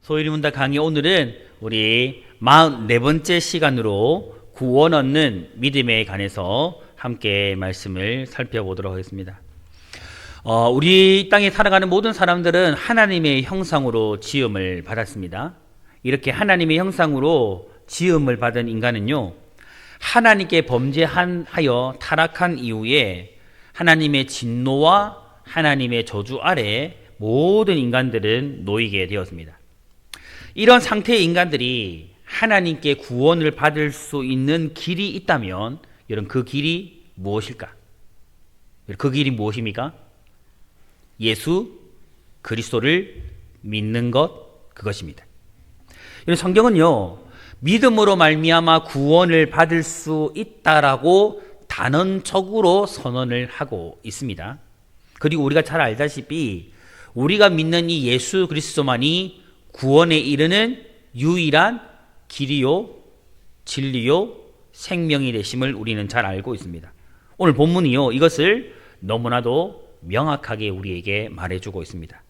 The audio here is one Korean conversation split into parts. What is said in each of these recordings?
소율이 문답 강의 오늘은 우리 44번째 시간으로 구원 얻는 믿음에 관해서 함께 말씀을 살펴보도록 하겠습니다. 우리 땅에 살아가는 모든 사람들은 하나님의 형상으로 지음을 받았습니다. 이렇게 하나님의 형상으로 지음을 받은 인간은요, 하나님께 범죄하여 타락한 이후에 하나님의 진노와 하나님의 저주 아래 모든 인간들은 놓이게 되었습니다. 이런 상태의 인간들이 하나님께 구원을 받을 수 있는 길이 있다면, 여러분, 그 길이 무엇일까? 그 길이 무엇입니까? 예수 그리스도를 믿는 것, 그것입니다. 성경은요, 믿음으로 말미암아 구원을 받을 수 있다라고 단언적으로 선언을 하고 있습니다. 그리고 우리가 잘 알다시피 우리가 믿는 이 예수 그리스도만이 구원에 이르는 유일한 길이요, 진리요, 생명이 되심을 우리는 잘 알고 있습니다. 오늘 본문이요, 이것을 너무나도 명확하게 우리에게 말해주고 있습니다.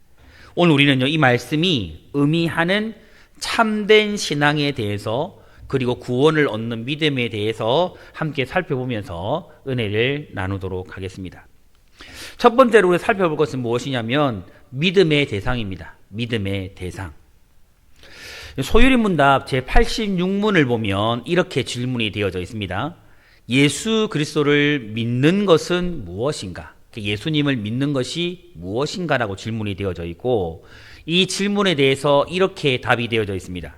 오늘 우리는요, 이 말씀이 의미하는 참된 신앙에 대해서, 그리고 구원을 얻는 믿음에 대해서 함께 살펴보면서 은혜를 나누도록 하겠습니다. 첫 번째로 우리가 살펴볼 것은 무엇이냐면 믿음의 대상입니다. 믿음의 대상. 소율이 문답 제86문을 보면 이렇게 질문이 되어져 있습니다. 예수 그리스도를 믿는 것은 무엇인가? 예수님을 믿는 것이 무엇인가라고 질문이 되어져 있고, 이 질문에 대해서 이렇게 답이 되어져 있습니다.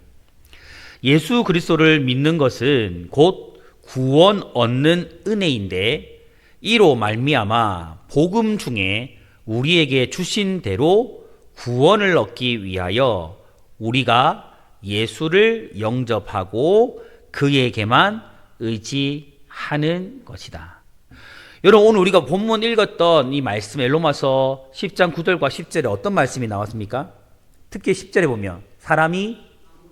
예수 그리스도를 믿는 것은 곧 구원 얻는 은혜인데, 이로 말미암아 복음 중에 우리에게 주신 대로 구원을 얻기 위하여 우리가 예수를 영접하고 그에게만 의지하는 것이다. 여러분, 오늘 우리가 본문 읽었던 이 말씀, 로마서 10장 9절과 10절에 어떤 말씀이 나왔습니까? 특히 10절에 보면 사람이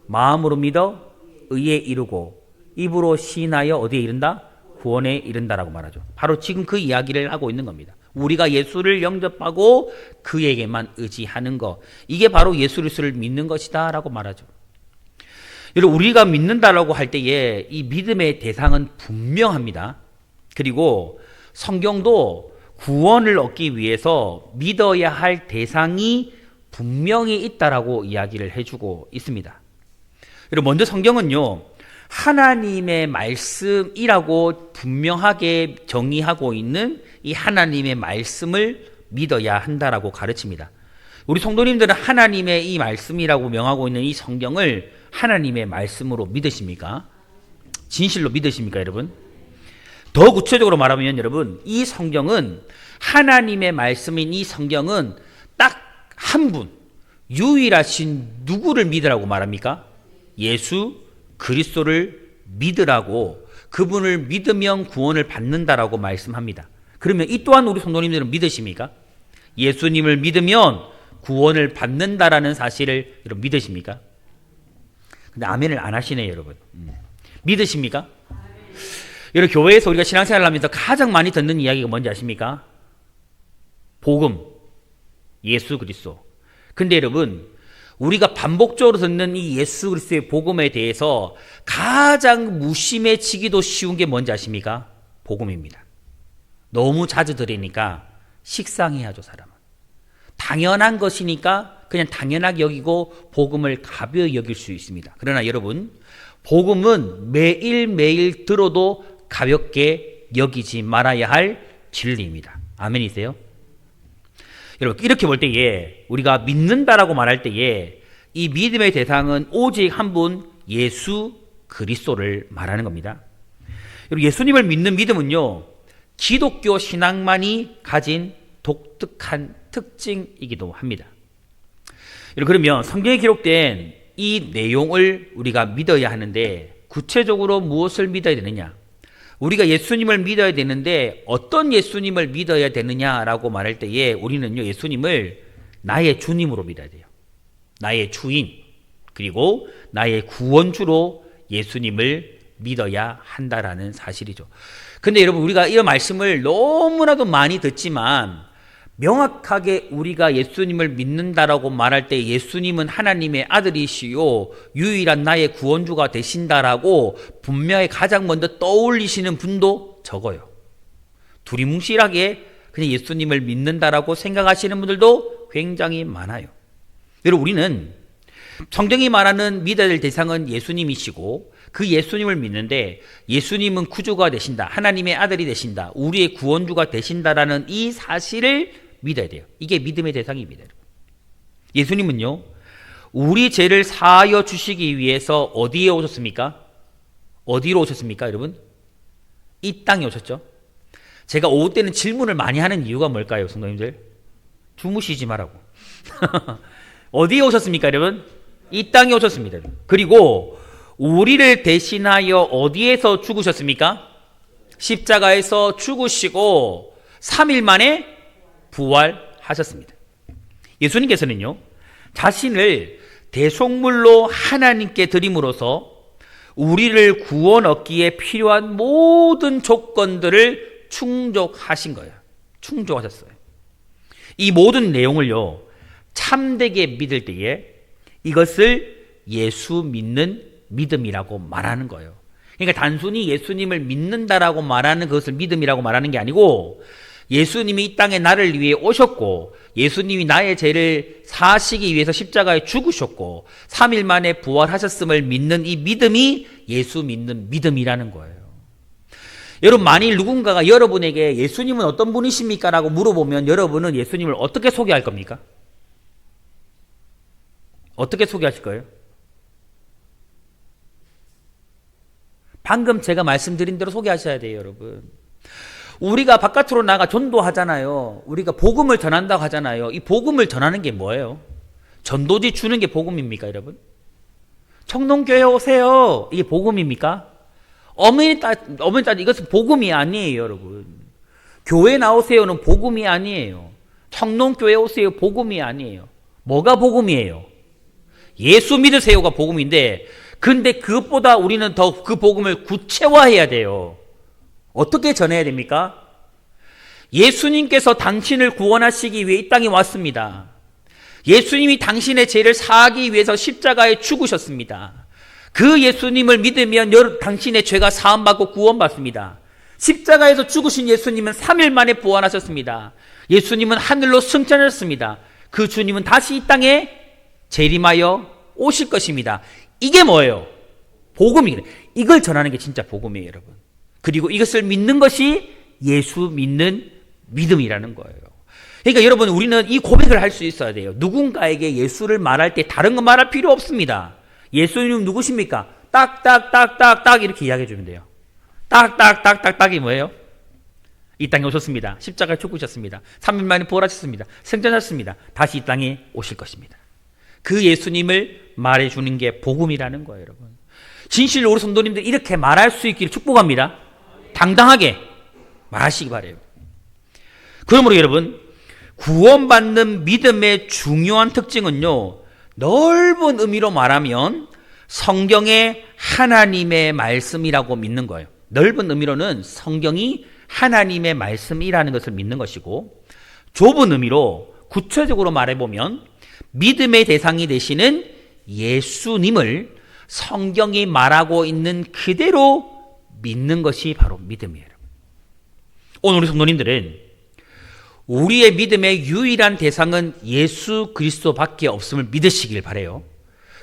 마음으로 믿어 의에 이르고 입으로 시인하여 어디에 이른다? 구원에 이른다라고 말하죠. 바로 지금 그 이야기를 하고 있는 겁니다. 우리가 예수를 영접하고 그에게만 의지하는 것, 이게 바로 예수 그리스도를 믿는 것이다 라고 말하죠. 여러분, 우리가 믿는다라고 할 때에 이 믿음의 대상은 분명합니다. 그리고 성경도 구원을 얻기 위해서 믿어야 할 대상이 분명히 있다라고 이야기를 해주고 있습니다. 여러분, 먼저 성경은요, 하나님의 말씀이라고 분명하게 정의하고 있는 이 하나님의 말씀을 믿어야 한다라고 가르칩니다. 우리 성도님들은 하나님의 이 말씀이라고 명하고 있는 이 성경을 하나님의 말씀으로 믿으십니까? 진실로 믿으십니까, 여러분? 더 구체적으로 말하면 여러분, 이 성경은, 하나님의 말씀인 이 성경은 딱 한 분, 유일하신 누구를 믿으라고 말합니까? 예수 그리스도를 믿으라고, 그분을 믿으면 구원을 받는다라고 말씀합니다. 그러면 이 또한 우리 성도님들은 믿으십니까? 예수님을 믿으면 구원을 받는다라는 사실을 여러분 믿으십니까? 근데 아멘을 안 하시네요, 여러분. 믿으십니까? 여러분, 교회에서 우리가 신앙생활을 하면서 가장 많이 듣는 이야기가 뭔지 아십니까? 복음, 예수 그리스도. 근데 여러분, 우리가 반복적으로 듣는 이 예수 그리스도의 복음에 대해서 가장 무심해지기도 쉬운 게 뭔지 아십니까? 복음입니다. 너무 자주 들으니까 식상해하죠, 사람은. 당연한 것이니까 그냥 당연하게 여기고 복음을 가벼이 여길 수 있습니다. 그러나 여러분, 복음은 매일매일 들어도 가볍게 여기지 말아야 할 진리입니다. 아멘이세요? 여러분, 이렇게 볼 때에, 우리가 믿는다라고 말할 때에 이 믿음의 대상은 오직 한 분, 예수 그리스도를 말하는 겁니다. 여러분, 예수님을 믿는 믿음은요, 기독교 신앙만이 가진 독특한 특징이기도 합니다. 여러분, 그러면 성경에 기록된 이 내용을 우리가 믿어야 하는데, 구체적으로 무엇을 믿어야 되느냐? 우리가 예수님을 믿어야 되는데 어떤 예수님을 믿어야 되느냐라고 말할 때에 우리는요, 예수님을 나의 주님으로 믿어야 돼요. 나의 주인, 그리고 나의 구원주로 예수님을 믿어야 한다라는 사실이죠. 근데 여러분, 우리가 이 말씀을 너무나도 많이 듣지만 명확하게 우리가 예수님을 믿는다라고 말할 때 예수님은 하나님의 아들이시요 유일한 나의 구원주가 되신다라고 분명히 가장 먼저 떠올리시는 분도 적어요. 두리뭉실하게 그냥 예수님을 믿는다라고 생각하시는 분들도 굉장히 많아요. 여러분, 우리는 성경이 말하는 믿어야 될 대상은 예수님이시고 그 예수님을 믿는데 예수님은 구주가 되신다, 하나님의 아들이 되신다, 우리의 구원주가 되신다라는 이 사실을 믿어야 돼요. 이게 믿음의 대상입니다. 예수님은요, 우리 죄를 사하여 주시기 위해서 어디에 오셨습니까? 어디로 오셨습니까, 여러분? 이 땅에 오셨죠? 제가 오후 때는 질문을 많이 하는 이유가 뭘까요, 성도님들? 주무시지 말라고. 어디에 오셨습니까, 여러분? 이 땅에 오셨습니다. 그리고 우리를 대신하여 어디에서 죽으셨습니까? 십자가에서 죽으시고 3일 만에 부활하셨습니다. 예수님께서는요, 자신을 대속물로 하나님께 드림으로써 우리를 구원 얻기에 필요한 모든 조건들을 충족하신 거예요. 충족하셨어요. 이 모든 내용을요, 참되게 믿을 때에 이것을 예수 믿는 믿음이라고 말하는 거예요. 그러니까 단순히 예수님을 믿는다라고 말하는 그것을 믿음이라고 말하는 게 아니고 예수님이 이 땅에 나를 위해 오셨고 예수님이 나의 죄를 사하시기 위해서 십자가에 죽으셨고 3일 만에 부활하셨음을 믿는 이 믿음이 예수 믿는 믿음이라는 거예요. 여러분, 만일 누군가가 여러분에게 예수님은 어떤 분이십니까? 라고 물어보면 여러분은 예수님을 어떻게 소개할 겁니까? 어떻게 소개하실 거예요? 방금 제가 말씀드린 대로 소개하셔야 돼요, 여러분. 우리가 바깥으로 나가 전도하잖아요. 우리가 복음을 전한다고 하잖아요. 이 복음을 전하는 게 뭐예요? 전도지 주는 게 복음입니까, 여러분? 청농교회 오세요. 이게 복음입니까? 어머니 따 이것은 복음이 아니에요, 여러분. 교회 나오세요는 복음이 아니에요. 청농교회 오세요, 복음이 아니에요. 뭐가 복음이에요? 예수 믿으세요가 복음인데, 근데 그것보다 우리는 더 그 복음을 구체화해야 돼요. 어떻게 전해야 됩니까? 예수님께서 당신을 구원하시기 위해 이 땅에 왔습니다. 예수님이 당신의 죄를 사하기 위해서 십자가에 죽으셨습니다. 그 예수님을 믿으면 당신의 죄가 사함받고 구원받습니다. 십자가에서 죽으신 예수님은 3일 만에 부활하셨습니다. 예수님은 하늘로 승천하셨습니다. 그 주님은 다시 이 땅에 재림하여 오실 것입니다. 이게 뭐예요? 복음이에요. 이걸 전하는 게 진짜 복음이에요, 여러분. 그리고 이것을 믿는 것이 예수 믿는 믿음이라는 거예요. 그러니까 여러분, 우리는 이 고백을 할 수 있어야 돼요. 누군가에게 예수를 말할 때 다른 거 말할 필요 없습니다. 예수님 누구십니까? 딱딱딱딱딱 이렇게 이야기해 주면 돼요. 딱딱딱딱딱이 뭐예요? 이 땅에 오셨습니다. 십자가에 죽으셨습니다. 3일 만에 부활하셨습니다. 생전하셨습니다. 다시 이 땅에 오실 것입니다. 그 예수님을 말해주는 게 복음이라는 거예요, 여러분. 진실로 우리 성도님들 이렇게 말할 수 있기를 축복합니다. 당당하게 말하시기 바라요. 그러므로 여러분, 구원받는 믿음의 중요한 특징은요, 넓은 의미로 말하면 성경의 하나님의 말씀이라고 믿는 거예요. 넓은 의미로는 성경이 하나님의 말씀이라는 것을 믿는 것이고, 좁은 의미로 구체적으로 말해보면 믿음의 대상이 되시는 예수님을 성경이 말하고 있는 그대로 믿는 것이 바로 믿음이에요. 오늘 우리 성도님들은 우리의 믿음의 유일한 대상은 예수 그리스도밖에 없음을 믿으시길 바라요.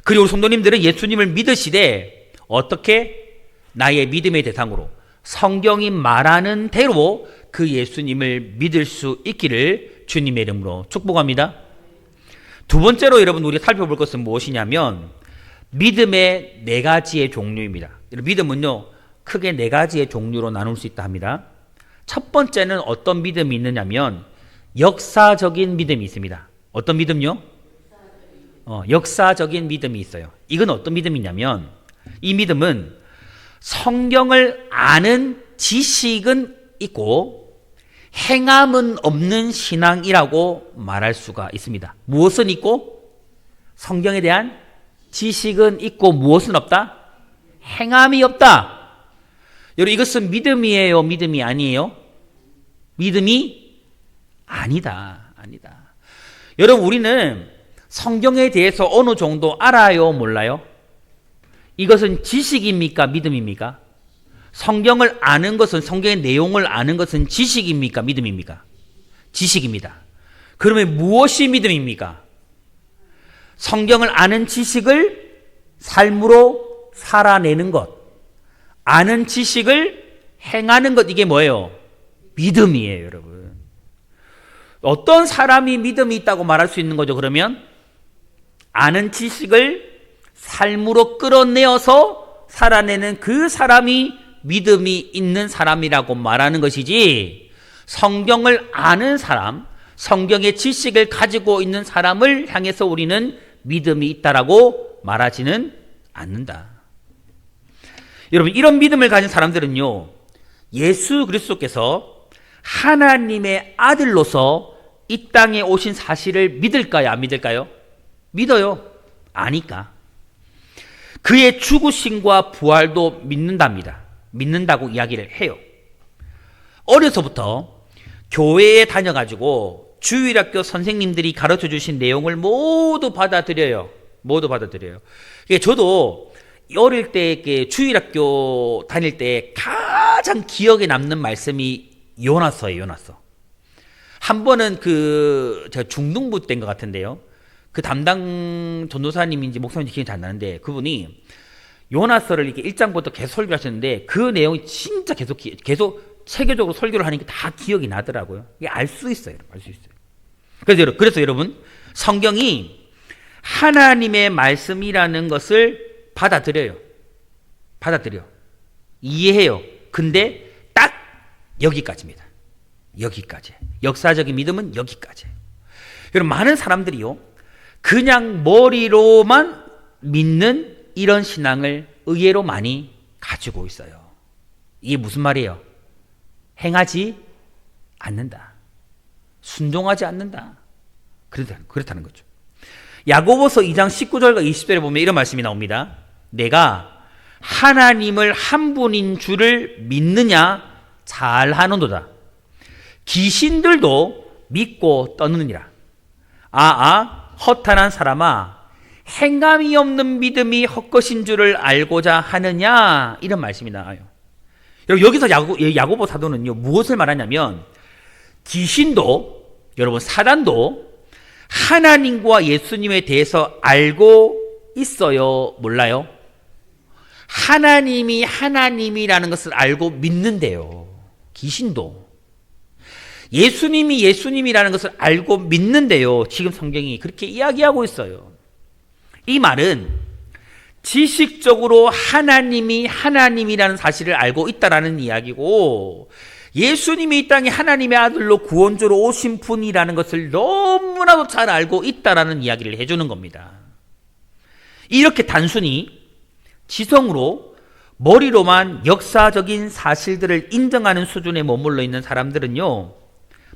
그리고 우리 성도님들은 예수님을 믿으시되 어떻게? 나의 믿음의 대상으로 성경이 말하는 대로 그 예수님을 믿을 수 있기를 주님의 이름으로 축복합니다. 두 번째로 여러분, 우리가 살펴볼 것은 무엇이냐면 믿음의 네 가지의 종류입니다. 믿음은요, 크게 네 가지의 종류로 나눌 수 있다 합니다. 첫 번째는 어떤 믿음이 있느냐면 역사적인 믿음이 있습니다. 어떤 믿음요? 역사적인 믿음이 있어요. 이건 어떤 믿음이냐면 이 믿음은 성경을 아는 지식은 있고 행함은 없는 신앙이라고 말할 수가 있습니다. 무엇은 있고? 성경에 대한 지식은 있고 무엇은 없다? 행함이 없다. 여러분, 이것은 믿음이에요? 믿음이 아니에요? 믿음이 아니다. 여러분, 우리는 성경에 대해서 어느 정도 알아요, 몰라요? 이것은 지식입니까? 믿음입니까? 성경을 아는 것은, 성경의 내용을 아는 것은 지식입니까? 믿음입니까? 지식입니다. 그러면 무엇이 믿음입니까? 성경을 아는 지식을 삶으로 살아내는 것, 아는 지식을 행하는 것, 이게 뭐예요? 믿음이에요, 여러분. 어떤 사람이 믿음이 있다고 말할 수 있는 거죠, 그러면? 아는 지식을 삶으로 끌어내어서 살아내는 그 사람이 믿음이 있는 사람이라고 말하는 것이지, 성경을 아는 사람, 성경의 지식을 가지고 있는 사람을 향해서 우리는 믿음이 있다라고 말하지는 않는다. 여러분, 이런 믿음을 가진 사람들은요, 예수 그리스도께서 하나님의 아들로서 이 땅에 오신 사실을 믿을까요? 안 믿을까요? 믿어요. 아니까. 그의 죽으심과 부활도 믿는답니다. 믿는다고 이야기를 해요. 어려서부터 교회에 다녀가지고 주일학교 선생님들이 가르쳐 주신 내용을 모두 받아들여요. 모두 받아들여요. 저도 어릴 때 주일학교 다닐 때 가장 기억에 남는 말씀이 요나서예요. 요나서. 한 번은 제가 중등부 때인 것 같은데요. 그 담당 전도사님인지 목사님인지 기억이 잘 안 나는데, 그분이 요나서를 이렇게 1장부터 계속 설교를 하셨는데, 그 내용이 진짜 계속 체계적으로 설교를 하니까 다 기억이 나더라고요. 이게 알 수 있어요. 알 수 있어요. 그래서 여러분, 성경이 하나님의 말씀이라는 것을 받아들여요. 이해해요. 근데 딱 여기까지입니다. 여기까지. 역사적인 믿음은 여기까지. 여러분, 많은 사람들이요, 그냥 머리로만 믿는 이런 신앙을 의외로 많이 가지고 있어요. 이게 무슨 말이에요? 행하지 않는다. 순종하지 않는다. 그렇다는 거죠. 야고보서 2장 19절과 20절에 보면 이런 말씀이 나옵니다. 내가 하나님을 한 분인 줄을 믿느냐 잘하는도다. 귀신들도 믿고 떠느니라. 허탄한 사람아, 행함이 없는 믿음이 헛것인 줄을 알고자 하느냐, 이런 말씀이 나와요. 여기서 야고보 사도는요, 무엇을 말하냐면, 귀신도, 여러분, 사단도 하나님과 예수님에 대해서 알고 있어요, 몰라요? 하나님이 하나님이라는 것을 알고 믿는데요. 귀신도. 예수님이 예수님이라는 것을 알고 믿는데요. 지금 성경이 그렇게 이야기하고 있어요. 이 말은 지식적으로 하나님이 하나님이라는 사실을 알고 있다라는 이야기고, 예수님이 이 땅에 하나님의 아들로 구원주로 오신 분이라는 것을 너무나도 잘 알고 있다라는 이야기를 해주는 겁니다. 이렇게 단순히 지성으로 머리로만 역사적인 사실들을 인정하는 수준에 머물러 있는 사람들은요,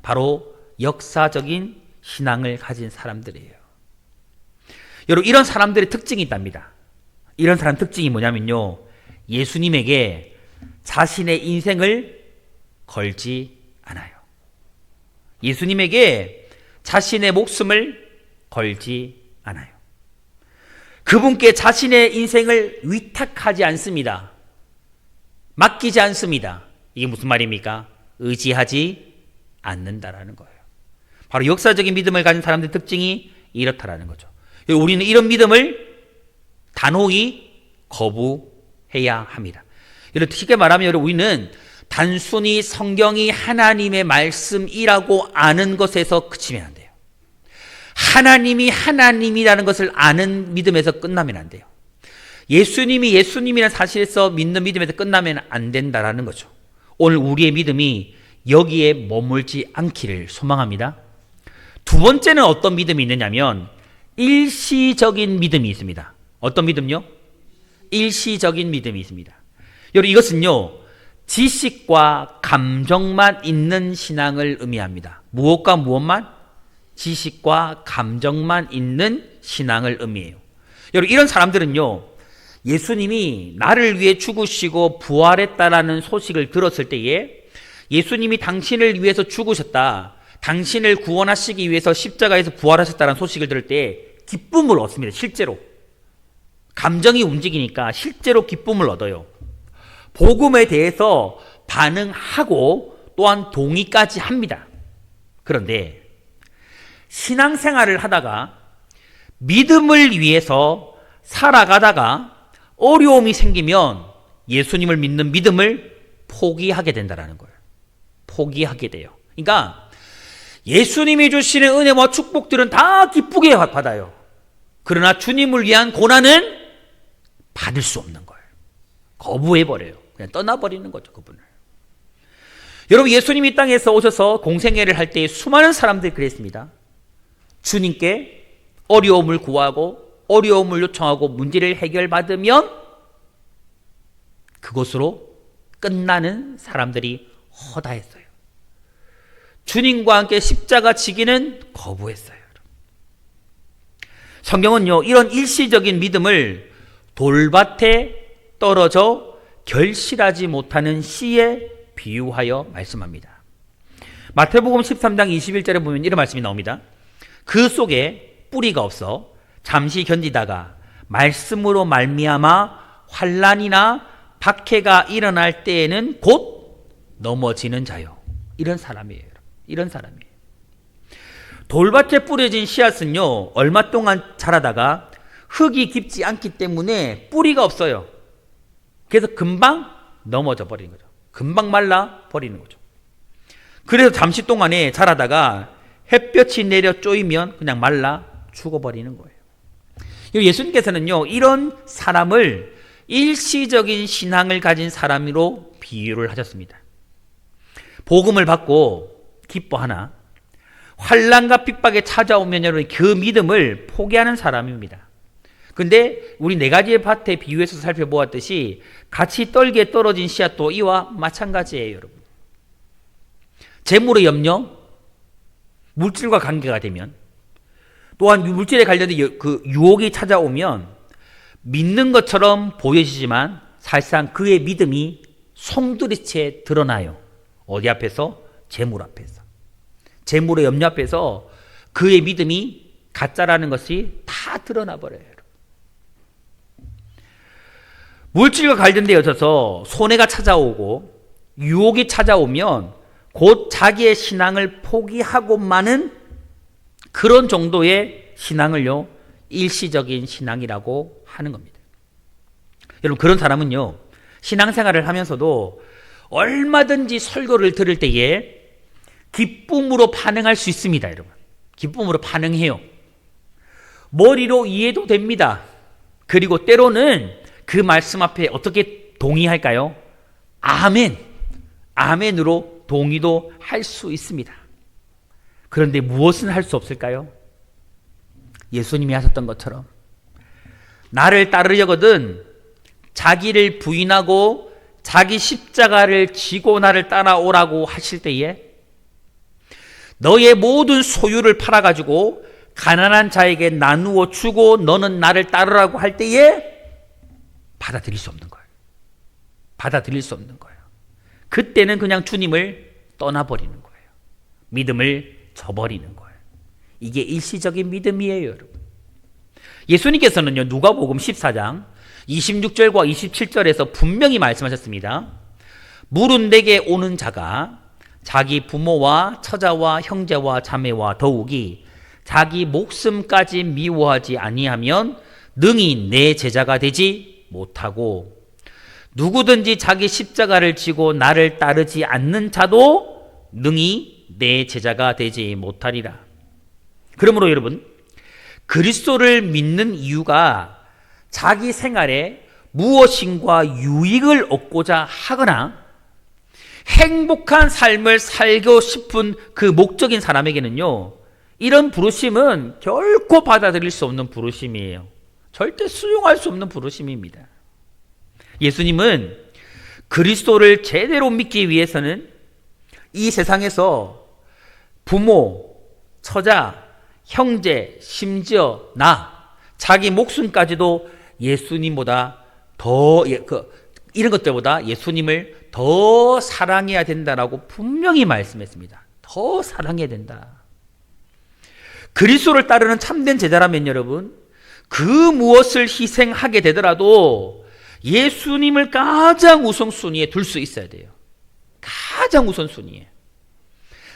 바로 역사적인 신앙을 가진 사람들이에요. 여러분, 이런 사람들의 특징이 있답니다. 이런 사람 특징이 뭐냐면요, 예수님에게 자신의 인생을 걸지 않아요. 예수님에게 자신의 목숨을 걸지 않아요. 그분께 자신의 인생을 위탁하지 않습니다. 맡기지 않습니다. 이게 무슨 말입니까? 의지하지 않는다라는 거예요. 바로 역사적인 믿음을 가진 사람들의 특징이 이렇다라는 거죠. 우리는 이런 믿음을 단호히 거부해야 합니다. 이렇게 쉽게 말하면 우리는 단순히 성경이 하나님의 말씀이라고 아는 것에서 그치면 안 돼요. 하나님이 하나님이라는 것을 아는 믿음에서 끝나면 안 돼요. 예수님이 예수님이라는 사실에서 믿는 믿음에서 끝나면 안 된다라는 거죠. 오늘 우리의 믿음이 여기에 머물지 않기를 소망합니다. 두 번째는 어떤 믿음이 있느냐면 일시적인 믿음이 있습니다. 어떤 믿음요? 일시적인 믿음이 있습니다. 여러분, 이것은요, 지식과 감정만 있는 신앙을 의미합니다. 무엇과 무엇만? 지식과 감정만 있는 신앙을 의미해요. 여러분, 이런 사람들은요, 예수님이 나를 위해 죽으시고 부활했다라는 소식을 들었을 때에, 예수님이 당신을 위해서 죽으셨다, 당신을 구원하시기 위해서 십자가에서 부활하셨다는 소식을 들을 때 기쁨을 얻습니다. 실제로. 감정이 움직이니까 실제로 기쁨을 얻어요. 복음에 대해서 반응하고 또한 동의까지 합니다. 그런데 신앙생활을 하다가 믿음을 위해서 살아가다가 어려움이 생기면 예수님을 믿는 믿음을 포기하게 된다는 거예요. 포기하게 돼요. 그러니까 예수님이 주시는 은혜와 축복들은 다 기쁘게 받아요. 그러나 주님을 위한 고난은 받을 수 없는 거예요. 거부해버려요. 그냥 떠나버리는 거죠, 그분을. 여러분, 예수님이 이 땅에서 오셔서 공생애를 할 때 수많은 사람들이 그랬습니다. 주님께 어려움을 구하고 어려움을 요청하고 문제를 해결받으면 그것으로 끝나는 사람들이 허다했어요. 주님과 함께 십자가 지기는 거부했어요. 성경은요, 이런 일시적인 믿음을 돌밭에 떨어져 결실하지 못하는 씨에 비유하여 말씀합니다. 마태복음 13장 21절에 보면 이런 말씀이 나옵니다. 그 속에 뿌리가 없어 잠시 견디다가 말씀으로 말미암아 환난이나 박해가 일어날 때에는 곧 넘어지는 자요. 이런 사람이에요. 이런 사람이에요. 돌밭에 뿌려진 씨앗은요, 얼마 동안 자라다가 흙이 깊지 않기 때문에 뿌리가 없어요. 그래서 금방 넘어져 버리는 거죠. 금방 말라 버리는 거죠. 그래서 잠시 동안에 자라다가 햇볕이 내려 쪼이면 그냥 말라 죽어버리는 거예요. 예수님께서는요, 이런 사람을 일시적인 신앙을 가진 사람으로 비유를 하셨습니다. 복음을 받고 기뻐하나 환난과 핍박에 찾아오면 여러분 그 믿음을 포기하는 사람입니다. 근데 우리 네 가지의 밭의 비유에서 살펴보았듯이 같이 떨기에 떨어진 씨앗도 이와 마찬가지예요, 여러분. 재물의 염려, 물질과 관계가 되면, 또한 물질에 관련된 그 유혹이 찾아오면 믿는 것처럼 보여지지만 사실상 그의 믿음이 송두리째 드러나요. 어디 앞에서? 재물 앞에서. 재물의 염려 앞에서 그의 믿음이 가짜라는 것이 다 드러나 버려요. 물질과 관련되어 있어서 손해가 찾아오고 유혹이 찾아오면 곧 자기의 신앙을 포기하고 마는 그런 정도의 신앙을요, 일시적인 신앙이라고 하는 겁니다. 여러분, 그런 사람은요, 신앙생활을 하면서도 얼마든지 설교를 들을 때에 기쁨으로 반응할 수 있습니다, 여러분. 기쁨으로 반응해요. 머리로 이해도 됩니다. 그리고 때로는 그 말씀 앞에 어떻게 동의할까요? 아멘. 아멘으로 동의도 할 수 있습니다. 그런데 무엇은 할 수 없을까요? 예수님이 하셨던 것처럼 나를 따르려거든 자기를 부인하고 자기 십자가를 지고 나를 따라오라고 하실 때에 너의 모든 소유를 팔아가지고 가난한 자에게 나누어 주고 너는 나를 따르라고 할 때에 받아들일 수 없는 거예요. 받아들일 수 없는 거예요. 그때는 그냥 주님을 떠나버리는 거예요. 믿음을 저버리는 거예요. 이게 일시적인 믿음이에요, 여러분. 예수님께서는요, 누가복음 14장 26절과 27절에서 분명히 말씀하셨습니다. 물은 내게 오는 자가 자기 부모와 처자와 형제와 자매와 더욱이 자기 목숨까지 미워하지 아니하면 능히 내 제자가 되지 못하고 누구든지 자기 십자가를 지고 나를 따르지 않는 자도 능히 내 제자가 되지 못하리라. 그러므로 여러분, 그리스도를 믿는 이유가 자기 생활에 무엇인가 유익을 얻고자 하거나 행복한 삶을 살고 싶은 그 목적인 사람에게는요, 이런 부르심은 결코 받아들일 수 없는 부르심이에요. 절대 수용할 수 없는 부르심입니다. 예수님은 그리스도를 제대로 믿기 위해서는 이 세상에서 부모, 처자, 형제, 심지어 자기 목숨까지도 예수님보다 이런 것들보다 예수님을 더 사랑해야 된다라고 분명히 말씀했습니다. 더 사랑해야 된다. 그리스도를 따르는 참된 제자라면 여러분, 그 무엇을 희생하게 되더라도 예수님을 가장 우선순위에 둘 수 있어야 돼요. 가장 우선순위에.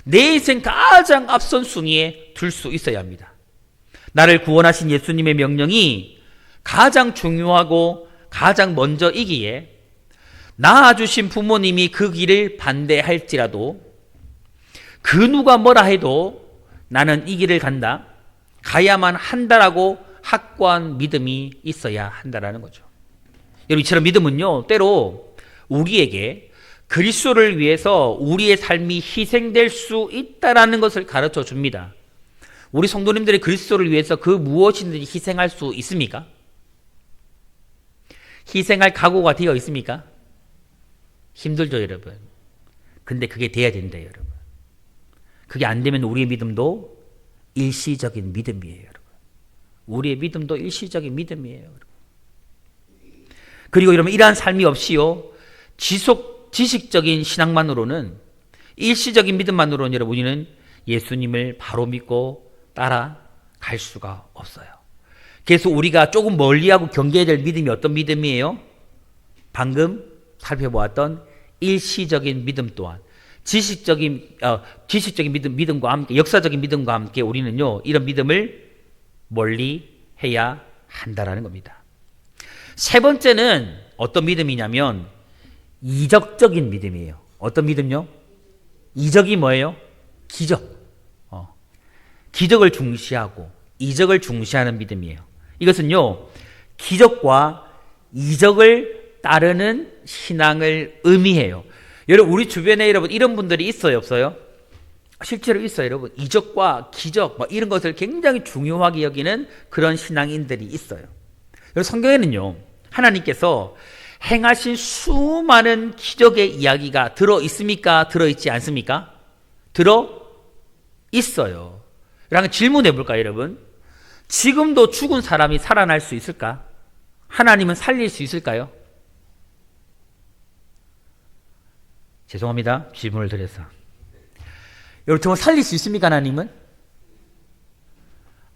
내 인생 가장 앞선 순위에 둘 수 있어야 합니다. 나를 구원하신 예수님의 명령이 가장 중요하고 가장 먼저이기에 낳아주신 부모님이 그 길을 반대할지라도 그 누가 뭐라 해도 나는 이 길을 간다, 가야만 한다라고 확고한 믿음이 있어야 한다라는 거죠. 여러분, 이처럼 믿음은요, 때로 우리에게 그리스도를 위해서 우리의 삶이 희생될 수 있다라는 것을 가르쳐 줍니다. 우리 성도님들이 그리스도를 위해서 그 무엇이든지 희생할 수 있습니까? 희생할 각오가 되어 있습니까? 힘들죠, 여러분. 근데 그게 돼야 된대요, 여러분. 그게 안 되면 우리의 믿음도 일시적인 믿음이에요, 여러분. 우리의 믿음도 일시적인 믿음이에요, 여러분. 그리고 여러분, 이러한 삶이 없이요, 지식적인 신앙만으로는, 일시적인 믿음만으로는 여러분, 우리는 예수님을 바로 믿고 따라갈 수가 없어요. 그래서 우리가 조금 멀리하고 경계해야 될 믿음이 어떤 믿음이에요? 방금 살펴보았던 일시적인 믿음 또한 지식적인 믿음과 함께, 역사적인 믿음과 함께 우리는요, 이런 믿음을 멀리 해야 한다라는 겁니다. 세 번째는 어떤 믿음이냐면 이적적인 믿음이에요. 어떤 믿음요? 이적이 뭐예요? 기적. 기적을 중시하고 이적을 중시하는 믿음이에요. 이것은요, 기적과 이적을 따르는 신앙을 의미해요. 여러분, 우리 주변에 여러분 이런 분들이 있어요, 없어요? 실제로 있어요, 여러분. 이적과 기적 이런 것을 굉장히 중요하게 여기는 그런 신앙인들이 있어요. 여러분, 성경에는요, 하나님께서 행하신 수많은 기적의 이야기가 들어 있습니까? 들어 있지 않습니까? 들어 있어요. 그러니까 질문해 볼까요, 여러분? 지금도 죽은 사람이 살아날 수 있을까? 하나님은 살릴 수 있을까요? 죄송합니다. 질문을 드려서. 여러분, 정말 살릴 수 있습니까, 하나님은?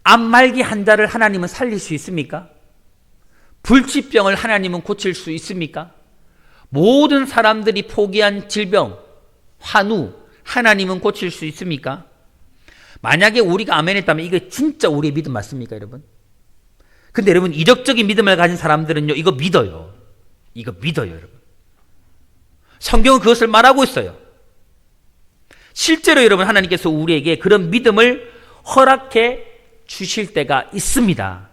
암말기 환자를 하나님은 살릴 수 있습니까? 불치병을 하나님은 고칠 수 있습니까? 모든 사람들이 포기한 질병, 환우, 하나님은 고칠 수 있습니까? 만약에 우리가 아멘 했다면 이거 진짜 우리의 믿음 맞습니까, 여러분? 근데 여러분, 이적적인 믿음을 가진 사람들은요, 이거 믿어요. 이거 믿어요, 여러분. 성경은 그것을 말하고 있어요. 실제로 여러분, 하나님께서 우리에게 그런 믿음을 허락해 주실 때가 있습니다.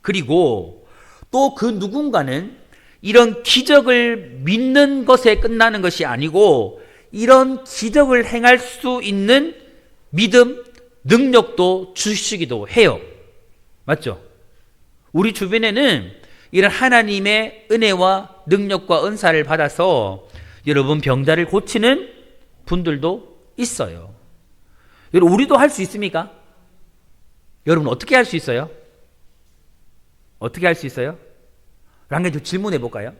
그리고 또 그 누군가는 이런 기적을 믿는 것에 끝나는 것이 아니고 이런 기적을 행할 수 있는 믿음, 능력도 주시기도 해요. 맞죠? 우리 주변에는 이런 하나님의 은혜와 능력과 은사를 받아서 여러분 병자를 고치는 분들도 있어요. 여러분, 우리도 할 수 있습니까? 여러분, 어떻게 할 수 있어요? 어떻게 할 수 있어요? 한 가지 질문해 볼까요?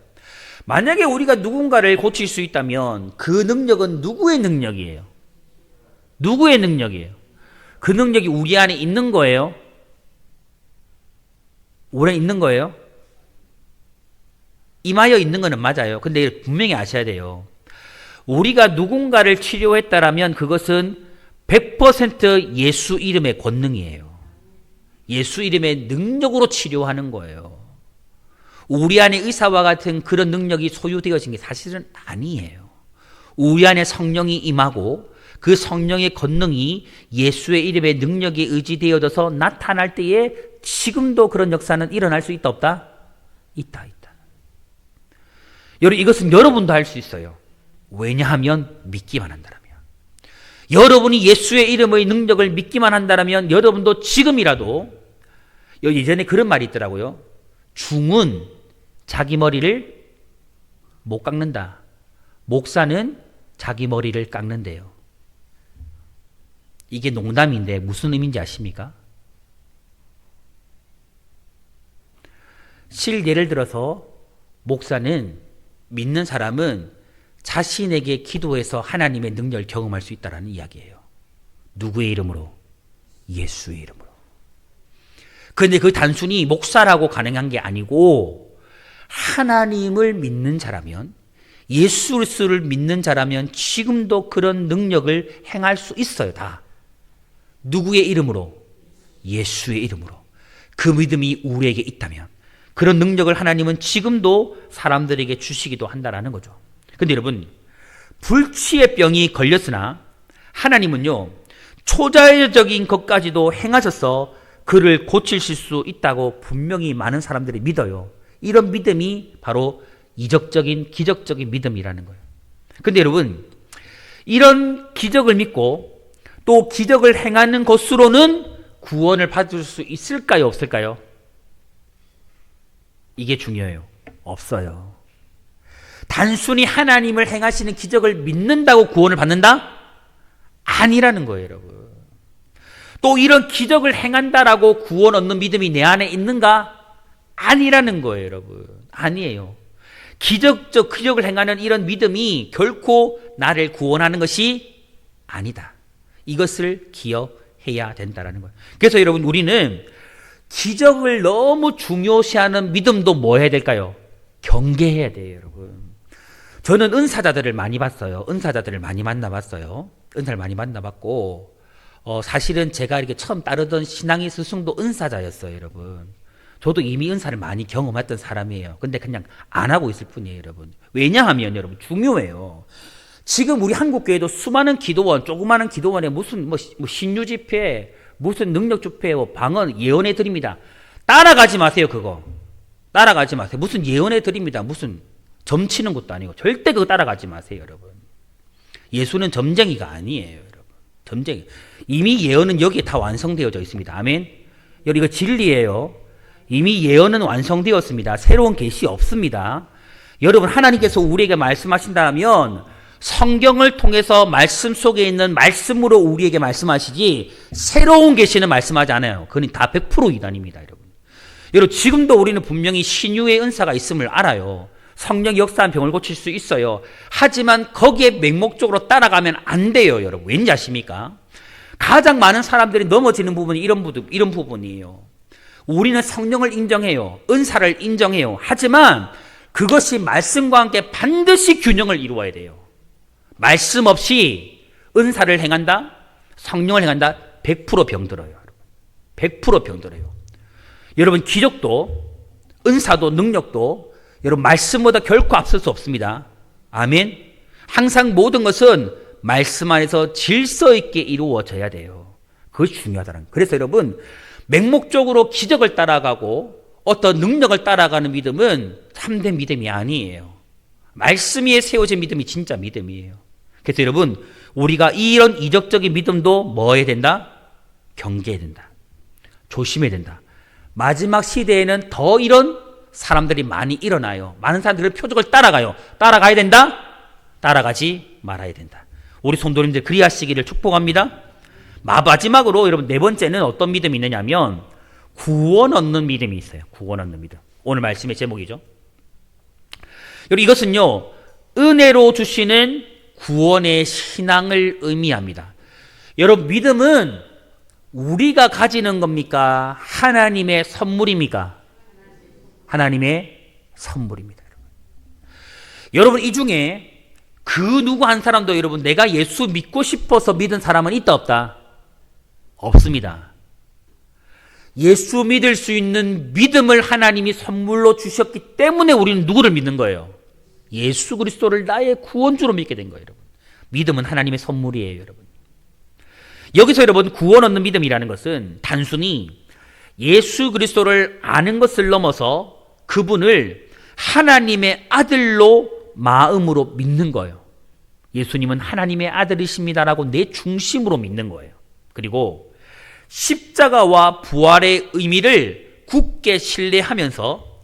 만약에 우리가 누군가를 고칠 수 있다면 그 능력은 누구의 능력이에요? 누구의 능력이에요? 그 능력이 우리 안에 있는 거예요? 우리 안에 있는 거예요? 임하여 있는 거는 맞아요. 근데 분명히 아셔야 돼요. 우리가 누군가를 치료했다라면 그것은 100% 예수 이름의 권능이에요. 예수 이름의 능력으로 치료하는 거예요. 우리 안에 의사와 같은 그런 능력이 소유되어진 게 사실은 아니에요. 우리 안에 성령이 임하고 그 성령의 권능이 예수의 이름의 능력에 의지되어져서 나타날 때에 지금도 그런 역사는 일어날 수 있다, 없다? 있다. 여러분, 이것은 여러분도 할 수 있어요. 왜냐하면 믿기만 한다면. 여러분이 예수의 이름의 능력을 믿기만 한다면 여러분도 지금이라도, 예전에 그런 말이 있더라고요. 중은 자기 머리를 못 깎는다. 목사는 자기 머리를 깎는데요. 이게 농담인데 무슨 의미인지 아십니까? 예를 들어서 목사는, 믿는 사람은 자신에게 기도해서 하나님의 능력을 경험할 수 있다는 이야기예요. 누구의 이름으로? 예수의 이름으로. 그런데 그 단순히 목사라고 가능한 게 아니고 하나님을 믿는 자라면, 예수 그리스도를 믿는 자라면 지금도 그런 능력을 행할 수 있어요. 다. 누구의 이름으로? 예수의 이름으로. 그 믿음이 우리에게 있다면 그런 능력을 하나님은 지금도 사람들에게 주시기도 한다라는 거죠. 근데 여러분, 불치의 병이 걸렸으나 하나님은요, 초자연적인 것까지도 행하셔서 그를 고치실 수 있다고 분명히 많은 사람들이 믿어요. 이런 믿음이 바로 이적적인, 기적적인 믿음이라는 거예요. 근데 여러분, 이런 기적을 믿고 또 기적을 행하는 것으로는 구원을 받을 수 있을까요? 없을까요? 이게 중요해요. 없어요. 단순히 하나님을 행하시는 기적을 믿는다고 구원을 받는다? 아니라는 거예요, 여러분. 또 이런 기적을 행한다라고 구원 얻는 믿음이 내 안에 있는가? 아니라는 거예요, 여러분. 아니에요. 기적을 행하는 이런 믿음이 결코 나를 구원하는 것이 아니다. 이것을 기억해야 된다는 거예요. 그래서 여러분, 우리는 기적을 너무 중요시하는 믿음도 뭐 해야 될까요? 경계해야 돼요, 여러분. 저는 은사자들을 많이 봤어요. 은사자들을 많이 만나봤어요. 은사를 많이 만나봤고, 사실은 제가 이렇게 처음 따르던 신앙의 스승도 은사자였어요, 여러분. 저도 이미 은사를 많이 경험했던 사람이에요. 근데 그냥 안 하고 있을 뿐이에요, 여러분. 왜냐하면 여러분, 중요해요. 지금 우리 한국교회도 수많은 기도원, 조그마한 기도원에 무슨 신유 집회, 무슨 능력 집회, 방언, 예언해 드립니다. 따라가지 마세요, 그거. 따라가지 마세요. 무슨 예언해 드립니다. 무슨 점치는 것도 아니고 절대 그거 따라가지 마세요, 여러분. 예수는 점쟁이가 아니에요, 여러분. 점쟁이. 이미 예언은 여기에 다 완성되어져 있습니다. 아멘. 여러분, 이거 진리예요. 이미 예언은 완성되었습니다. 새로운 계시 없습니다. 여러분, 하나님께서 우리에게 말씀하신다면 성경을 통해서 말씀 속에 있는 말씀으로 우리에게 말씀하시지 새로운 계시는 말씀하지 않아요. 그건 다 100% 이단입니다, 여러분. 여러분, 지금도 우리는 분명히 신유의 은사가 있음을 알아요. 성령이 역사한 병을 고칠 수 있어요. 하지만 거기에 맹목적으로 따라가면 안 돼요, 여러분. 왠지 아십니까? 가장 많은 사람들이 넘어지는 부분이 이런 부분이에요. 우리는 성령을 인정해요. 은사를 인정해요. 하지만 그것이 말씀과 함께 반드시 균형을 이루어야 돼요. 말씀 없이 은사를 행한다? 성령을 행한다? 100% 병들어요. 100% 병들어요. 여러분, 기적도 은사도 능력도 여러분 말씀보다 결코 앞설 수 없습니다. 아멘. 항상 모든 것은 말씀 안에서 질서 있게 이루어져야 돼요. 그것이 중요하다는 거예요. 그래서 여러분, 맹목적으로 기적을 따라가고 어떤 능력을 따라가는 믿음은 참된 믿음이 아니에요. 말씀 위에 세워진 믿음이 진짜 믿음이에요. 그래서 여러분, 우리가 이런 이적적인 믿음도 뭐 해야 된다? 경계해야 된다. 조심해야 된다. 마지막 시대에는 더 이런 사람들이 많이 일어나요. 많은 사람들은 표적을 따라가요. 따라가야 된다? 따라가지 말아야 된다. 우리 성도님들 그리하시기를 축복합니다. 마지막으로 여러분, 네 번째는 어떤 믿음이 있느냐면 구원 얻는 믿음이 있어요. 구원 얻는 믿음. 오늘 말씀의 제목이죠. 여러분, 이것은요, 은혜로 주시는 구원의 신앙을 의미합니다. 여러분, 믿음은 우리가 가지는 겁니까? 하나님의 선물입니까? 하나님의 선물입니다. 여러분, 이 중에 그 누구 한 사람도 여러분, 내가 예수 믿고 싶어서 믿은 사람은 있다 없다? 없습니다. 예수 믿을 수 있는 믿음을 하나님이 선물로 주셨기 때문에 우리는 누구를 믿는 거예요? 예수 그리스도를 나의 구원주로 믿게 된 거예요, 여러분. 믿음은 하나님의 선물이에요, 여러분. 여기서 여러분, 구원 얻는 믿음이라는 것은 단순히 예수 그리스도를 아는 것을 넘어서 그분을 하나님의 아들로 마음으로 믿는 거예요. 예수님은 하나님의 아들이십니다라고 내 중심으로 믿는 거예요. 그리고 십자가와 부활의 의미를 굳게 신뢰하면서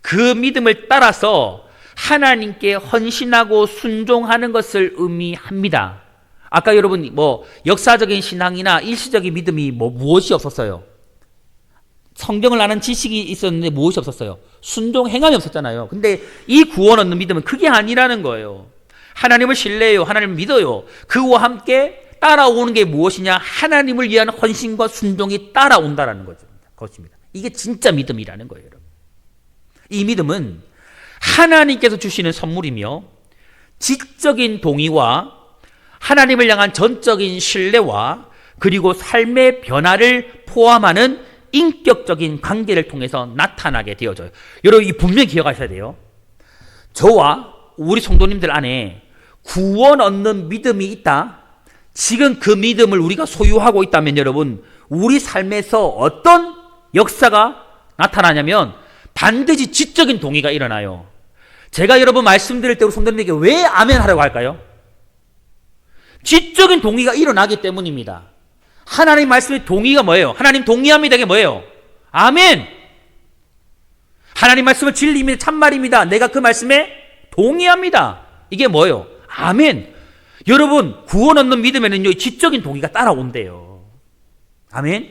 그 믿음을 따라서 하나님께 헌신하고 순종하는 것을 의미합니다. 아까 여러분 역사적인 신앙이나 일시적인 믿음이 무엇이 없었어요? 성경을 아는 지식이 있었는데 무엇이 없었어요? 순종 행함이 없었잖아요. 근데 이 구원 얻는 믿음은 그게 아니라는 거예요. 하나님을 신뢰해요. 하나님을 믿어요. 그와 함께 따라오는 게 무엇이냐? 하나님을 위한 헌신과 순종이 따라온다라는 것입니다. 이게 진짜 믿음이라는 거예요, 여러분. 이 믿음은 하나님께서 주시는 선물이며 지적인 동의와 하나님을 향한 전적인 신뢰와 그리고 삶의 변화를 포함하는 인격적인 관계를 통해서 나타나게 되어져요. 여러분, 이 분명히 기억하셔야 돼요. 저와 우리 성도님들 안에 구원 얻는 믿음이 있다. 지금 그 믿음을 우리가 소유하고 있다면 여러분, 우리 삶에서 어떤 역사가 나타나냐면 반드시 지적인 동의가 일어나요. 제가 여러분 말씀드릴 때 우리 성도님에게 왜 아멘 하라고 할까요? 지적인 동의가 일어나기 때문입니다. 하나님 말씀의 동의가 뭐예요? 하나님 동의합니다. 이게 뭐예요? 아멘! 하나님 말씀은 진리입니다. 참말입니다. 내가 그 말씀에 동의합니다. 이게 뭐예요? 아멘! 여러분, 구원 얻는 믿음에는요, 지적인 동의가 따라온대요. 아멘?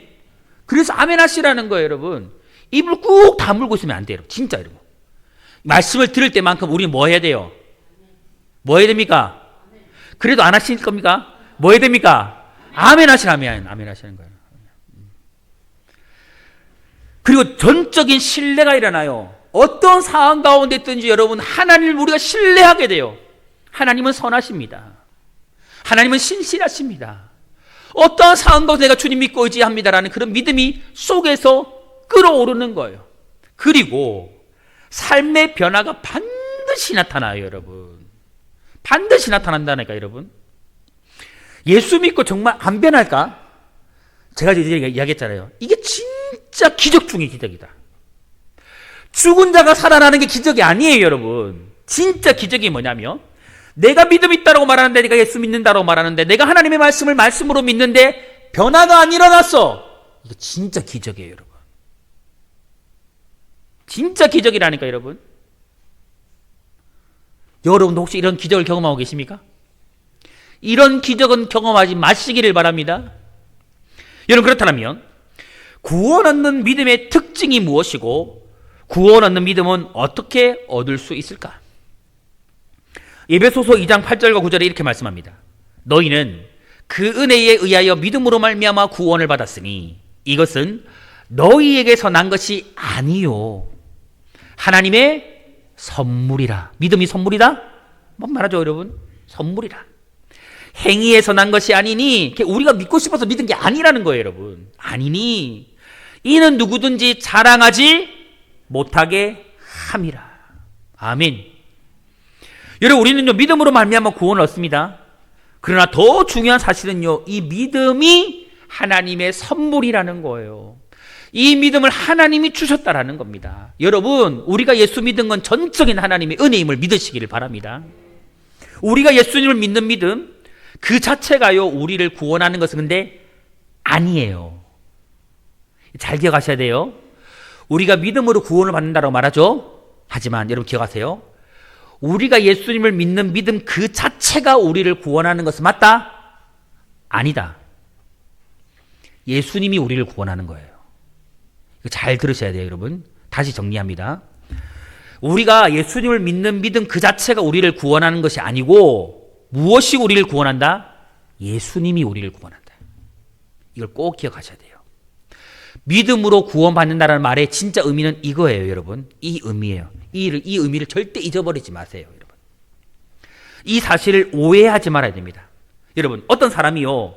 그래서 아멘 하시라는 거예요, 여러분. 입을 꾹 다물고 있으면 안 돼요. 진짜 여러분. 말씀을 들을 때만큼 우리는 뭐 해야 돼요? 뭐 해야 됩니까? 그래도 안 하실 겁니까? 뭐 해야 됩니까? 아멘 하시라면 아멘 하시는 거예요. 그리고 전적인 신뢰가 일어나요. 어떤 상황 가운데 있든지 여러분, 하나님을 우리가 신뢰하게 돼요. 하나님은 선하십니다. 하나님은 신실하십니다. 어떠한 상황 가운데 내가 주님 믿고 의지합니다라는 그런 믿음이 속에서 끌어오르는 거예요. 그리고 삶의 변화가 반드시 나타나요, 여러분. 반드시 나타난다니까, 여러분. 예수 믿고 정말 안 변할까? 제가 이제 이야기했잖아요. 이게 진짜 기적 중의 기적이다. 죽은 자가 살아나는 게 기적이 아니에요, 여러분. 진짜 기적이 뭐냐면, 내가 믿음 있다고 말하는데, 내가 예수 믿는다고 말하는데, 내가 하나님의 말씀을 말씀으로 믿는데 변화가 안 일어났어. 이거 진짜 기적이에요, 여러분. 진짜 기적이라니까, 여러분. 여러분도 혹시 이런 기적을 경험하고 계십니까? 이런 기적은 경험하지 마시기를 바랍니다. 여러분, 그렇다면 구원 얻는 믿음의 특징이 무엇이고 구원 얻는 믿음은 어떻게 얻을 수 있을까? 에베소서 2장 8절과 9절에 이렇게 말씀합니다. 너희는 그 은혜에 의하여 믿음으로 말미암아 구원을 받았으니 이것은 너희에게서 난 것이 아니요 하나님의 선물이라. 믿음이 선물이다? 뭐 말하죠, 여러분? 선물이라. 행위에서 난 것이 아니니, 우리가 믿고 싶어서 믿은 게 아니라는 거예요, 여러분. 아니니 이는 누구든지 자랑하지 못하게 함이라. 아멘. 여러분, 우리는요 믿음으로 말미암아 구원을 얻습니다. 그러나 더 중요한 사실은요, 이 믿음이 하나님의 선물이라는 거예요. 이 믿음을 하나님이 주셨다라는 겁니다. 여러분, 우리가 예수 믿은 건 전적인 하나님의 은혜임을 믿으시기를 바랍니다. 우리가 예수님을 믿는 믿음 그 자체가요 우리를 구원하는 것은 근데 아니에요. 잘 기억하셔야 돼요. 우리가 믿음으로 구원을 받는다고 말하죠. 하지만 여러분 기억하세요. 우리가 예수님을 믿는 믿음 그 자체가 우리를 구원하는 것은 맞다? 아니다. 예수님이 우리를 구원하는 거예요. 이거 잘 들으셔야 돼요, 여러분. 다시 정리합니다. 우리가 예수님을 믿는 믿음 그 자체가 우리를 구원하는 것이 아니고 무엇이 우리를 구원한다? 예수님이 우리를 구원한다. 이걸 꼭 기억하셔야 돼요. 믿음으로 구원받는다는 말의 진짜 의미는 이거예요, 여러분. 이 의미예요. 이 의미를 절대 잊어버리지 마세요, 여러분. 이 사실을 오해하지 말아야 됩니다. 여러분, 어떤 사람이요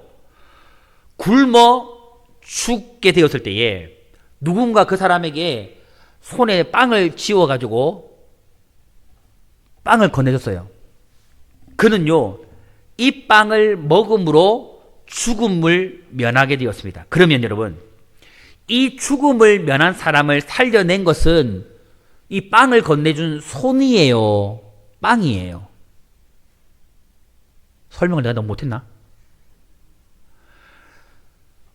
굶어 죽게 되었을 때에 누군가 그 사람에게 손에 빵을 쥐어가지고 빵을 건네줬어요. 그는요 이 빵을 먹음으로 죽음을 면하게 되었습니다. 그러면 여러분, 이 죽음을 면한 사람을 살려낸 것은 이 빵을 건네준 손이에요, 빵이에요? 설명을 내가 너무 못했나?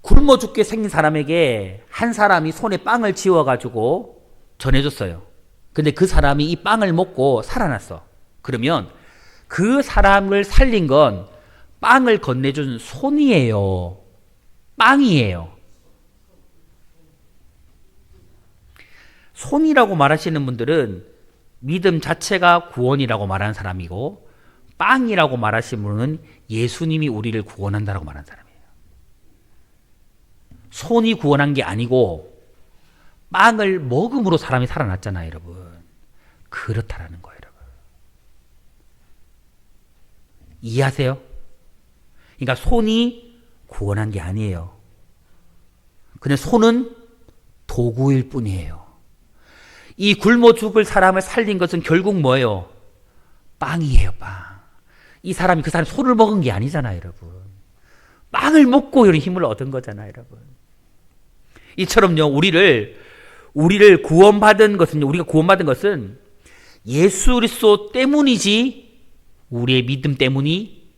굶어 죽게 생긴 사람에게 한 사람이 손에 빵을 쥐어가지고 전해줬어요. 근데 그 사람이 이 빵을 먹고 살아났어. 그러면 그 사람을 살린 건 빵을 건네준 손이에요, 빵이에요? 손이라고 말하시는 분들은 믿음 자체가 구원이라고 말하는 사람이고, 빵이라고 말하신 분은 예수님이 우리를 구원한다라고 말한 사람이에요. 손이 구원한 게 아니고 빵을 먹음으로 사람이 살아났잖아요, 여러분. 그렇다라는 거예요, 여러분. 이해하세요? 그러니까 손이 구원한 게 아니에요. 그냥 손은 도구일 뿐이에요. 이 굶어 죽을 사람을 살린 것은 결국 뭐예요? 빵이에요, 빵. 이 사람이 그 사람 손을 먹은 게 아니잖아요, 여러분. 빵을 먹고 이런 힘을 얻은 거잖아요, 여러분. 이처럼요, 우리를 구원받은 것은, 우리가 구원받은 것은 예수 그리스도 때문이지 우리의 믿음 때문이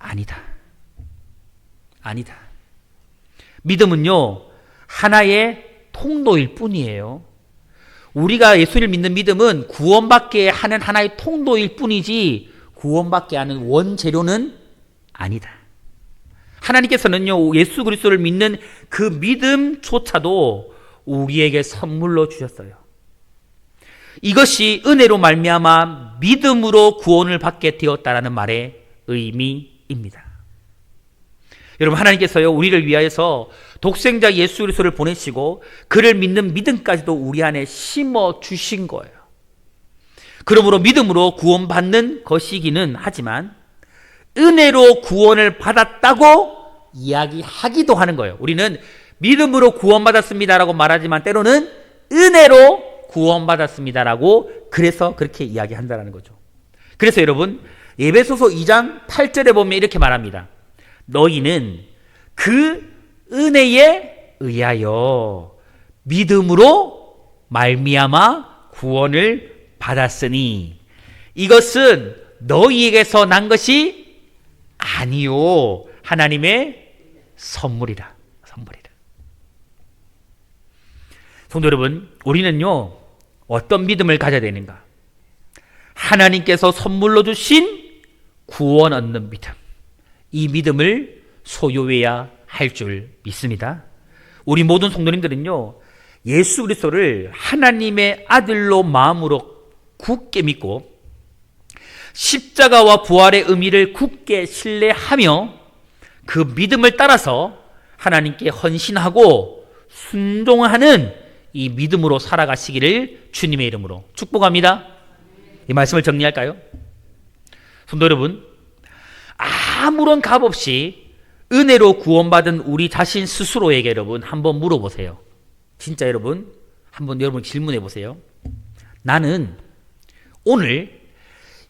아니다. 아니다. 믿음은요, 하나의 통로일 뿐이에요. 우리가 예수를 믿는 믿음은 구원받게 하는 하나의 통로일 뿐이지 구원받게 하는 원재료는 아니다. 하나님께서는요, 예수 그리스도를 믿는 그 믿음조차도 우리에게 선물로 주셨어요. 이것이 은혜로 말미암아 믿음으로 구원을 받게 되었다라는 말의 의미입니다. 여러분, 하나님께서요, 우리를 위하여서 독생자 예수 그리스도를 보내시고 그를 믿는 믿음까지도 우리 안에 심어 주신 거예요. 그러므로 믿음으로 구원받는 것이기는 하지만 은혜로 구원을 받았다고 이야기하기도 하는 거예요. 우리는 믿음으로 구원받았습니다라고 말하지만 때로는 은혜로 구원받았습니다라고 그래서 그렇게 이야기한다는 거죠. 그래서 여러분, 에베소서 2장 8절에 보면 이렇게 말합니다. 너희는 그 은혜에 의하여 믿음으로 말미암아 구원을 받았으니 이것은 너희에게서 난 것이 아니요 하나님의 선물이라. 성도 여러분, 우리는요, 어떤 믿음을 가져야 되는가? 하나님께서 선물로 주신 구원 얻는 믿음, 이 믿음을 소유해야 할 줄 믿습니다. 우리 모든 성도님들은요, 예수 그리스도를 하나님의 아들로 마음으로 굳게 믿고 십자가와 부활의 의미를 굳게 신뢰하며 그 믿음을 따라서 하나님께 헌신하고 순종하는 이 믿음으로 살아가시기를 주님의 이름으로 축복합니다. 이 말씀을 정리할까요? 성도 여러분, 아무런 값 없이 은혜로 구원받은 우리 자신 스스로에게 여러분 한번 물어보세요. 진짜 여러분, 한번 여러분 질문해 보세요. 나는 오늘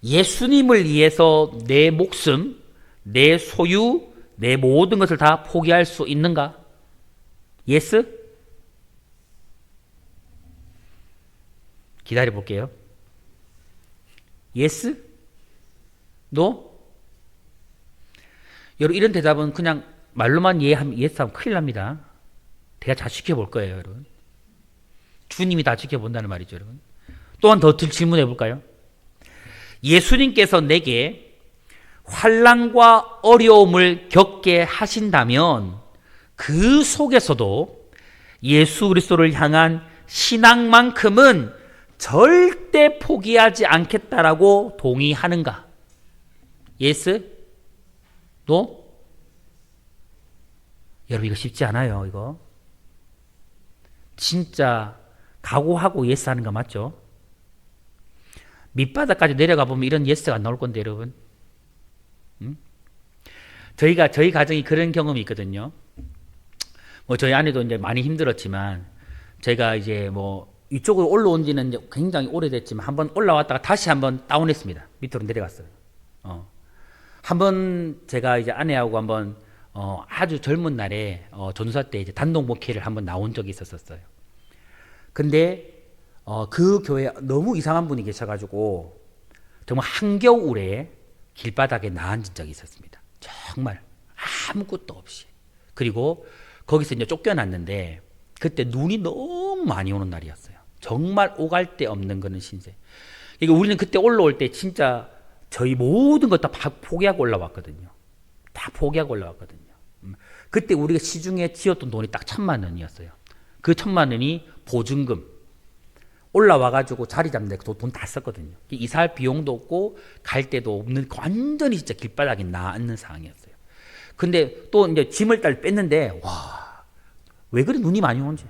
예수님을 위해서 내 목숨, 내 소유, 내 모든 것을 다 포기할 수 있는가? 예스? 기다려 볼게요. 예스? 노? 여러분, 이런 대답은 그냥 말로만 예스하면 큰일 납니다. 제가 다 지켜볼 거예요, 여러분. 주님이 다 지켜본다는 말이죠, 여러분. 또한 더 질문해 볼까요? 예수님께서 내게 환난과 어려움을 겪게 하신다면 그 속에서도 예수 그리스도를 향한 신앙만큼은 절대 포기하지 않겠다라고 동의하는가? 예스? 노? 여러분, 이거 쉽지 않아요, 이거. 진짜 각오하고 예스 하는 거 맞죠? 밑바닥까지 내려가 보면 이런 예스가 안 나올 건데, 여러분. 저희 가정이 그런 경험이 있거든요. 뭐, 저희 아내도 이제 많이 힘들었지만, 제가 이제 뭐, 이쪽으로 올라온 지는 이제 굉장히 오래됐지만, 한번 올라왔다가 다시 한번 다운했습니다. 밑으로 내려갔어요. 한번 제가 이제 아내하고 한번, 아주 젊은 날에, 전사 때 이제 단독 목회를 한번 나온 적이 있었어요. 근데, 그 교회에 너무 이상한 분이 계셔가지고, 정말 한겨울에 길바닥에 나앉은 적이 있었습니다. 정말 아무것도 없이. 그리고 거기서 이제 쫓겨났는데, 그때 눈이 너무 많이 오는 날이었어요. 정말 오갈 데 없는 거는 신세. 그러니까 우리는 그때 올라올 때 진짜 저희 모든 것 다 포기하고 올라왔거든요. 다 포기하고 올라왔거든요. 그때 우리가 시중에 지었던 돈이 딱 1,000만 원이었어요. 그 1,000만 원이 보증금, 올라와가지고 자리 잡는데 돈 다 썼거든요. 이사할 비용도 없고 갈 데도 없는 완전히 진짜 길바닥에 나앉는 상황이었어요. 근데 또 이제 짐을 딸 뺐는데 와, 왜 그리 눈이 많이 오는지.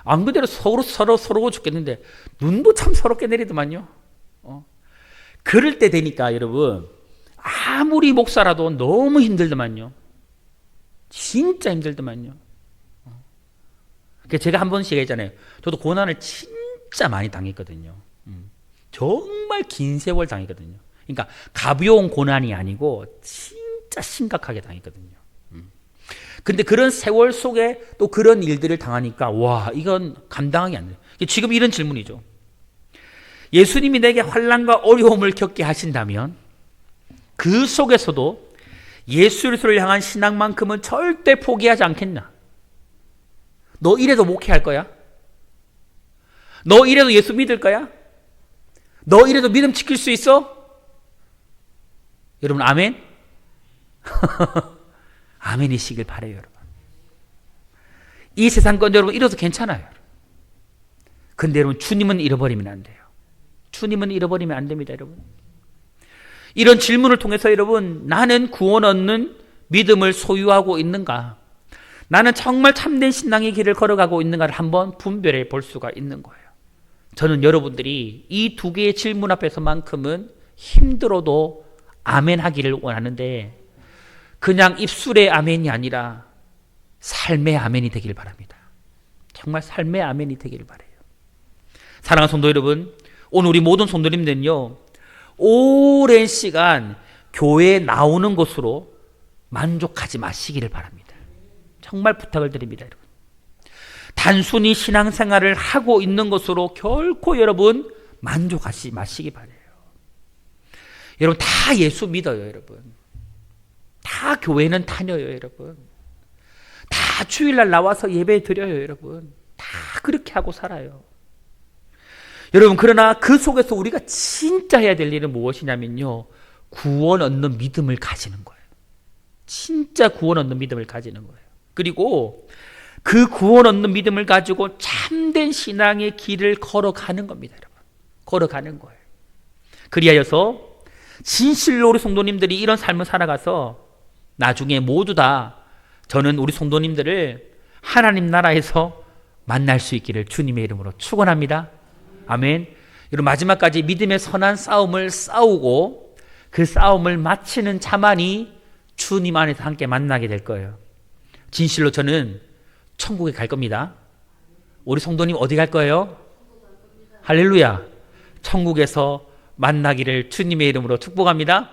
안 그대로 서로 죽겠는데 눈도 참 서럽게 내리더만요. 그럴 때 되니까 여러분 아무리 목사라도 너무 힘들더만요. 진짜 힘들더만요. 제가 한 번씩 얘기했잖아요. 저도 고난을 진짜 많이 당했거든요. 정말 긴 세월 당했거든요. 그러니까 가벼운 고난이 아니고 진짜 심각하게 당했거든요. 근데 그런 세월 속에 또 그런 일들을 당하니까 와, 이건 감당하기 안 돼요. 지금 이런 질문이죠. 예수님이 내게 환난과 어려움을 겪게 하신다면 그 속에서도 예수 그리스도를 향한 신앙만큼은 절대 포기하지 않겠나? 너 이래도 목회할 거야? 너 이래도 예수 믿을 거야? 너 이래도 믿음 지킬 수 있어? 여러분 아멘? 아멘이시길 바라요, 여러분. 이 세상 건 여러분 이래도 괜찮아요. 근데 여러분 주님은 잃어버리면 안 돼요. 주님은 잃어버리면 안 됩니다, 여러분. 이런 질문을 통해서 여러분, 나는 구원 얻는 믿음을 소유하고 있는가? 나는 정말 참된 신앙의 길을 걸어가고 있는가를 한번 분별해 볼 수가 있는 거예요. 저는 여러분들이 이 두 개의 질문 앞에서만큼은 힘들어도 아멘 하기를 원하는데 그냥 입술의 아멘이 아니라 삶의 아멘이 되기를 바랍니다. 정말 삶의 아멘이 되기를 바라요. 사랑하는 성도 여러분, 오늘 우리 모든 성도님들은요, 오랜 시간 교회에 나오는 것으로 만족하지 마시기를 바랍니다. 정말 부탁을 드립니다, 여러분. 단순히 신앙생활을 하고 있는 것으로 결코 여러분 만족하지 마시기 바라요. 여러분 다 예수 믿어요, 여러분. 다 교회는 다녀요, 여러분. 다 주일날 나와서 예배 드려요, 여러분. 다 그렇게 하고 살아요. 여러분, 그러나 그 속에서 우리가 진짜 해야 될 일은 무엇이냐면요, 구원 얻는 믿음을 가지는 거예요. 진짜 구원 얻는 믿음을 가지는 거예요. 그리고 그 구원 얻는 믿음을 가지고 참된 신앙의 길을 걸어가는 겁니다, 여러분. 걸어가는 거예요. 그리하여서 진실로 우리 성도님들이 이런 삶을 살아가서 나중에 모두 다 저는 우리 성도님들을 하나님 나라에서 만날 수 있기를 주님의 이름으로 축원합니다. 아멘. 여러분 마지막까지 믿음의 선한 싸움을 싸우고 그 싸움을 마치는 자만이 주님 안에서 함께 만나게 될 거예요. 진실로 저는 천국에 갈 겁니다. 우리 성도님 어디 갈 거예요? 할렐루야. 천국에서 만나기를 주님의 이름으로 축복합니다.